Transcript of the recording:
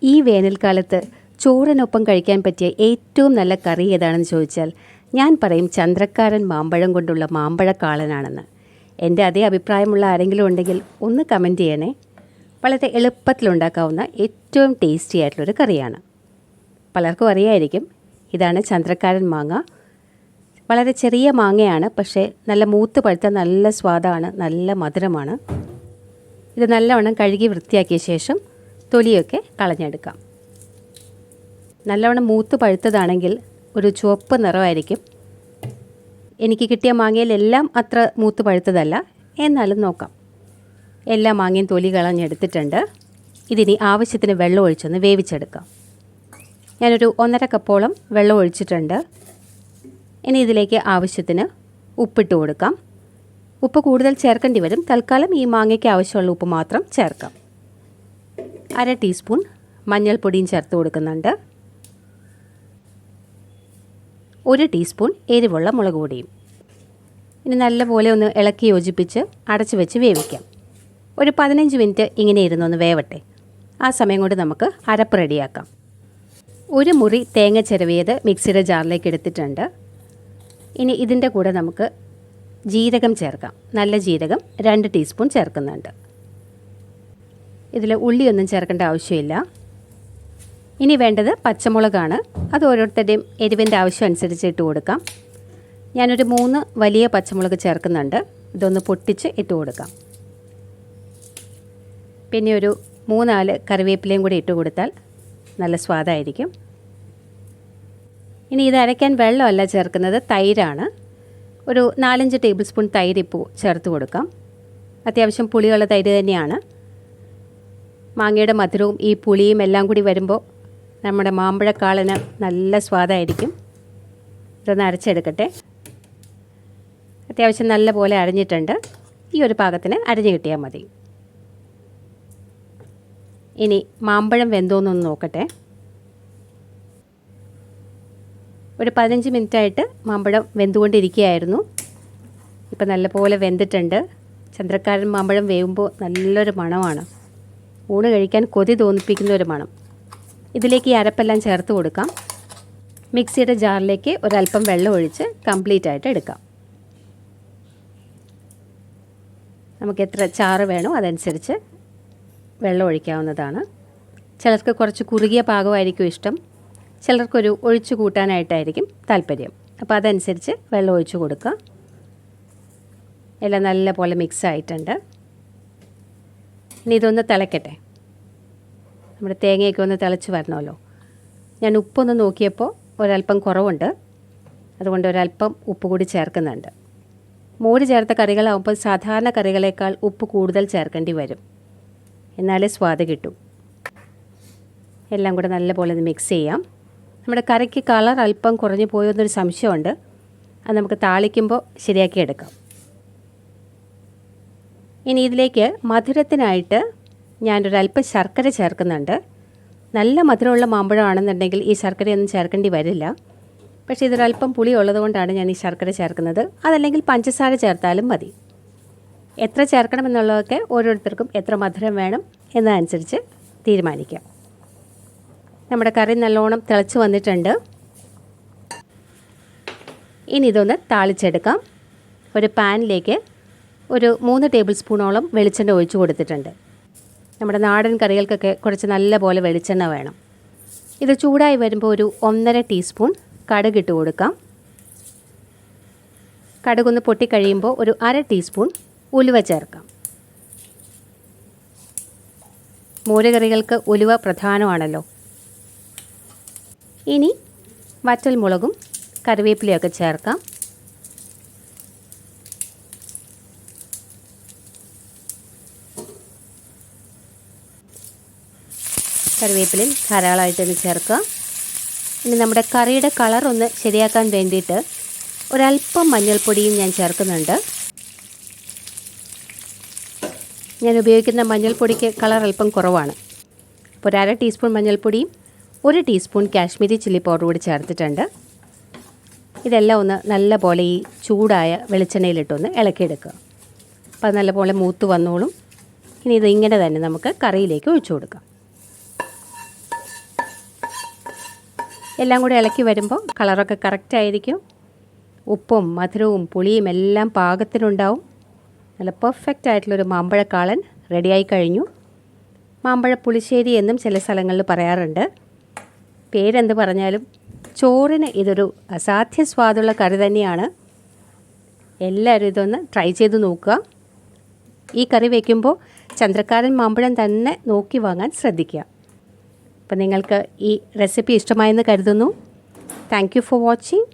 ഈ വേനൽക്കാലത്ത് ചോറിനൊപ്പം കഴിക്കാൻ പറ്റിയ ഏറ്റവും നല്ല കറി ഏതാണെന്ന് ചോദിച്ചാൽ ഞാൻ പറയും ചന്ദ്രക്കാരൻ മാമ്പഴം കൊണ്ടുള്ള മാമ്പഴക്കാളനാണെന്ന്. എൻ്റെ അതേ അഭിപ്രായമുള്ള ആരെങ്കിലും ഉണ്ടെങ്കിൽ ഒന്ന് കമൻറ്റ് ചെയ്യണേ. വളരെ എളുപ്പത്തിലുണ്ടാക്കാവുന്ന ഏറ്റവും ടേസ്റ്റി ആയിട്ടുള്ളൊരു കറിയാണ്. പലർക്കും അറിയായിരിക്കും, ഇതാണ് ചന്ദ്രക്കാരൻ മാങ്ങ. വളരെ ചെറിയ മാങ്ങയാണ്, പക്ഷേ നല്ല മൂത്ത് പഴുത്ത നല്ല സ്വാദാണ്, നല്ല മധുരമാണ്. ഇത് നല്ലവണ്ണം കഴുകി വൃത്തിയാക്കിയ ശേഷം തൊലിയൊക്കെ കളഞ്ഞെടുക്കാം. നല്ലവണ്ണം മൂത്ത് പഴുത്തതാണെങ്കിൽ ഒരു ചുവപ്പ് നിറമായിരിക്കും. എനിക്ക് കിട്ടിയ മാങ്ങയിലെല്ലാം അത്ര മൂത്ത് പഴുത്തതല്ല, എന്നാലും നോക്കാം. എല്ലാ മാങ്ങയും തൊലി കളഞ്ഞെടുത്തിട്ടുണ്ട്. ഇതിനി ആവശ്യത്തിന് വെള്ളം ഒഴിച്ചൊന്ന് വേവിച്ചെടുക്കാം. ഞാനൊരു 1.5 കപ്പോളം വെള്ളം ഒഴിച്ചിട്ടുണ്ട്. ഇനി ഇതിലേക്ക് ആവശ്യത്തിന് ഉപ്പിട്ട് കൊടുക്കാം. ഉപ്പ് കൂടുതൽ ചേർക്കേണ്ടി വരും. തൽക്കാലം ഈ മാങ്ങയ്ക്ക് ആവശ്യമുള്ള ഉപ്പ് മാത്രം ചേർക്കാം. 1/2 ടീസ്പൂൺ മഞ്ഞൾപ്പൊടിയും ചേർത്ത് കൊടുക്കുന്നുണ്ട്. 1 ടീസ്പൂൺ എരിവുള്ള മുളക് പൊടിയും. ഇനി നല്ലപോലെ ഒന്ന് ഇളക്കി യോജിപ്പിച്ച് അടച്ചു വെച്ച് വേവിക്കാം. ഒരു 15 മിനിറ്റ് ഇങ്ങനെ ഇരുന്നൊന്ന് വേവട്ടെ. ആ സമയം കൊണ്ട് നമുക്ക് അരപ്പ് റെഡിയാക്കാം. 1 മുറി തേങ്ങ ചിരവിയത് മിക്സിയുടെ ജാറിലേക്ക് എടുത്തിട്ടുണ്ട്. ഇനി ഇതിൻ്റെ കൂടെ നമുക്ക് ജീരകം ചേർക്കാം. നല്ല ജീരകം 2 ടീസ്പൂൺ ചേർക്കുന്നുണ്ട്. ഇതിൽ ഉള്ളിയൊന്നും ചേർക്കേണ്ട ആവശ്യമില്ല. ഇനി വേണ്ടത് പച്ചമുളകാണ്. അത് ഓരോരുത്തരുടെയും എരിവിൻ്റെ ആവശ്യം അനുസരിച്ച് ഇട്ട് കൊടുക്കാം. ഞാനൊരു 3 വലിയ പച്ചമുളക് ചേർക്കുന്നുണ്ട്. ഇതൊന്ന് പൊട്ടിച്ച് ഇട്ട് കൊടുക്കാം. പിന്നെ ഒരു 3-4 കറിവേപ്പിലയും കൂടി ഇട്ട് കൊടുത്താൽ നല്ല സ്വാദായിരിക്കും. ഇനി ഇത് അരയ്ക്കാൻ വെള്ളമല്ല ചേർക്കുന്നത്, തൈരാണ്. ഒരു 4-5 ടേബിൾ സ്പൂൺ തൈര് ഇപ്പോൾ ചേർത്ത് കൊടുക്കാം. അത്യാവശ്യം പുളിയുള്ള തൈര് തന്നെയാണ്. മാങ്ങയുടെ മധുരവും ഈ പുളിയും എല്ലാം കൂടി വരുമ്പോൾ നമ്മുടെ മാമ്പഴക്കാളന് നല്ല സ്വാദായിരിക്കും. ഇതൊന്ന് അരച്ചെടുക്കട്ടെ. അത്യാവശ്യം നല്ല പോലെ അരഞ്ഞിട്ടുണ്ട്. ഈ ഒരു പാകത്തിന് അരഞ്ഞു കിട്ടിയാൽ മതി. ഇനി മാമ്പഴം വെന്തോന്നൊന്ന് നോക്കട്ടെ. ഒരു 15 മിനിറ്റായിട്ട് മാമ്പഴം വെന്തുകൊണ്ടിരിക്കുകയായിരുന്നു. ഇപ്പം നല്ലപോലെ വെന്തിട്ടുണ്ട്. ചന്ദ്രക്കാരൻ മാമ്പഴം വേവുമ്പോൾ നല്ലൊരു മണമാണ്. ഊണ് കഴിക്കാൻ കൊതി തോന്നിപ്പിക്കുന്ന ഒരു മണം. ഇതിലേക്ക് ഈ അരപ്പെല്ലാം ചേർത്ത് കൊടുക്കാം. മിക്സിയുടെ ജാറിലേക്ക് ഒരല്പം വെള്ളം ഒഴിച്ച് കംപ്ലീറ്റ് ആയിട്ട് എടുക്കാം. നമുക്ക് എത്ര ചാറ് വേണോ അതനുസരിച്ച് വെള്ളം ഒഴിക്കാവുന്നതാണ്. ചിലർക്ക് കുറച്ച് കുറുകിയ പാകമായിരിക്കും ഇഷ്ടം, ചിലർക്കൊരു ഒഴിച്ചു കൂട്ടാനായിട്ടായിരിക്കും താല്പര്യം. അപ്പോൾ അതനുസരിച്ച് വെള്ളം ഒഴിച്ച് കൊടുക്കുക. എല്ലാം നല്ല പോലെ മിക്സ് ആയിട്ടുണ്ട്. ഇനി ഇതൊന്ന് തിളയ്ക്കട്ടെ. നമ്മുടെ തേങ്ങയൊക്കെ ഒന്ന് തിളച്ച് വരണമല്ലോ. ഞാൻ ഉപ്പൊന്ന് നോക്കിയപ്പോൾ ഒരല്പം കുറവുണ്ട്. അതുകൊണ്ട് ഒരല്പം ഉപ്പ് കൂടി ചേർക്കുന്നുണ്ട്. മോര് ചേർത്ത കറികളാകുമ്പോൾ സാധാരണ കറികളേക്കാൾ ഉപ്പ് കൂടുതൽ ചേർക്കേണ്ടി വരും, എന്നാലേ സ്വാദ് കിട്ടും. എല്ലാം കൂടെ നല്ലപോലെ ഒന്ന് മിക്സ് ചെയ്യാം. നമ്മുടെ കറിക്ക് കളർ അല്പം കുറഞ്ഞു പോയെന്നൊരു സംശയമുണ്ട്. അത് നമുക്ക് താളിക്കുമ്പോൾ ശരിയാക്കി എടുക്കാം. ഇനി ഇതിലേക്ക് മധുരത്തിനായിട്ട് ഞാനൊരല്പം ശർക്കര ചേർക്കുന്നുണ്ട്. നല്ല മധുരമുള്ള മാമ്പഴമാണെന്നുണ്ടെങ്കിൽ ഈ ശർക്കരയൊന്നും ചേർക്കേണ്ടി വരില്ല. പക്ഷേ ഇതൊരല്പം പുളി ഉള്ളതുകൊണ്ടാണ് ഞാൻ ഈ ശർക്കര ചേർക്കുന്നത്. അതല്ലെങ്കിൽ പഞ്ചസാര ചേർത്താലും മതി. എത്ര ചേർക്കണമെന്നുള്ളതൊക്കെ ഓരോരുത്തർക്കും എത്ര മധുരം വേണം എന്നതനുസരിച്ച് തീരുമാനിക്കാം. നമ്മുടെ കറി നല്ലോണം തിളച്ച് വന്നിട്ടുണ്ട്. ഇനി ഇതൊന്ന് താളിച്ചെടുക്കാം. ഒരു പാനിലേക്ക് ഒരു 3 ടേബിൾ സ്പൂണോളം വെളിച്ചെണ്ണ ഒഴിച്ച് കൊടുത്തിട്ടുണ്ട്. നമ്മുടെ നാടൻ കറികൾക്കൊക്കെ കുറച്ച് നല്ല പോലെ വെളിച്ചെണ്ണ വേണം. ഇത് ചൂടായി വരുമ്പോൾ ഒരു 1.5 ടീസ്പൂൺ കടുക് ഇട്ട് കൊടുക്കാം. കടുകൊന്ന് പൊട്ടിക്കഴിയുമ്പോൾ ഒരു 1/2 ടീസ്പൂൺ ഉലുവ ചേർക്കാം. മോരുകറികൾക്ക് ഉലുവ പ്രധാനമാണല്ലോ. ഇനി വറ്റൽ മുളകും കറിവേപ്പിലയൊക്കെ ചേർക്കാം. കറിവേപ്പിലയും ധാരാളമായിട്ടൊന്ന് ചേർക്കുക. ഇനി നമ്മുടെ കറിയുടെ കളർ ഒന്ന് ശരിയാക്കാൻ വേണ്ടിയിട്ട് ഒരല്പം മഞ്ഞൾപ്പൊടിയും ഞാൻ ചേർക്കുന്നുണ്ട്. ഞാൻ ഉപയോഗിക്കുന്ന മഞ്ഞൾപ്പൊടിക്ക് കളർ അല്പം കുറവാണ്. അപ്പോൾ 1/2 ടീസ്പൂൺ മഞ്ഞൾപ്പൊടിയും 1 ടീസ്പൂൺ കാശ്മീരി ചില്ലി പൗഡർ കൂടി ചേർത്തിട്ടുണ്ട്. ഇതെല്ലാം ഒന്ന് നല്ല പോലെ ഈ ചൂടായ വെളിച്ചെണ്ണയിലിട്ടൊന്ന് ഇളക്കിയെടുക്കുക. അപ്പോൾ അത് നല്ലപോലെ മൂത്ത് വന്നോളും. ഇനി ഇത് ഇങ്ങനെ തന്നെ നമുക്ക് കറിയിലേക്ക് ഒഴിച്ചു കൊടുക്കാം. എല്ലാം കൂടി ഇളക്കി വരുമ്പോൾ കളറൊക്കെ കറക്റ്റ് ആയിരിക്കും. ഉപ്പും മധുരവും പുളിയും എല്ലാം പാകത്തിനുണ്ടാവും. നല്ല പെർഫെക്റ്റ് ആയിട്ടുള്ളൊരു മാമ്പഴക്കാളൻ റെഡിയായി കഴിഞ്ഞു. മാമ്പഴ പുളിശ്ശേരി എന്നും ചില സ്ഥലങ്ങളിൽ പറയാറുണ്ട്. പേരെന്ത് പറഞ്ഞാലും ചോറിന് ഇതൊരു അസാധ്യ സ്വാദുള്ള കറി തന്നെയാണ്. എല്ലാവരും ഇതൊന്ന് ട്രൈ ചെയ്ത് നോക്കുക. ഈ കറി വയ്ക്കുമ്പോൾ ചന്ദ്രക്കാരൻ മാമ്പഴം തന്നെ നോക്കി വാങ്ങാൻ ശ്രദ്ധിക്കുക. അപ്പോൾ നിങ്ങൾക്ക് ഈ റെസിപ്പി ഇഷ്ടമായെന്ന് കരുതുന്നു. Thank you for watching.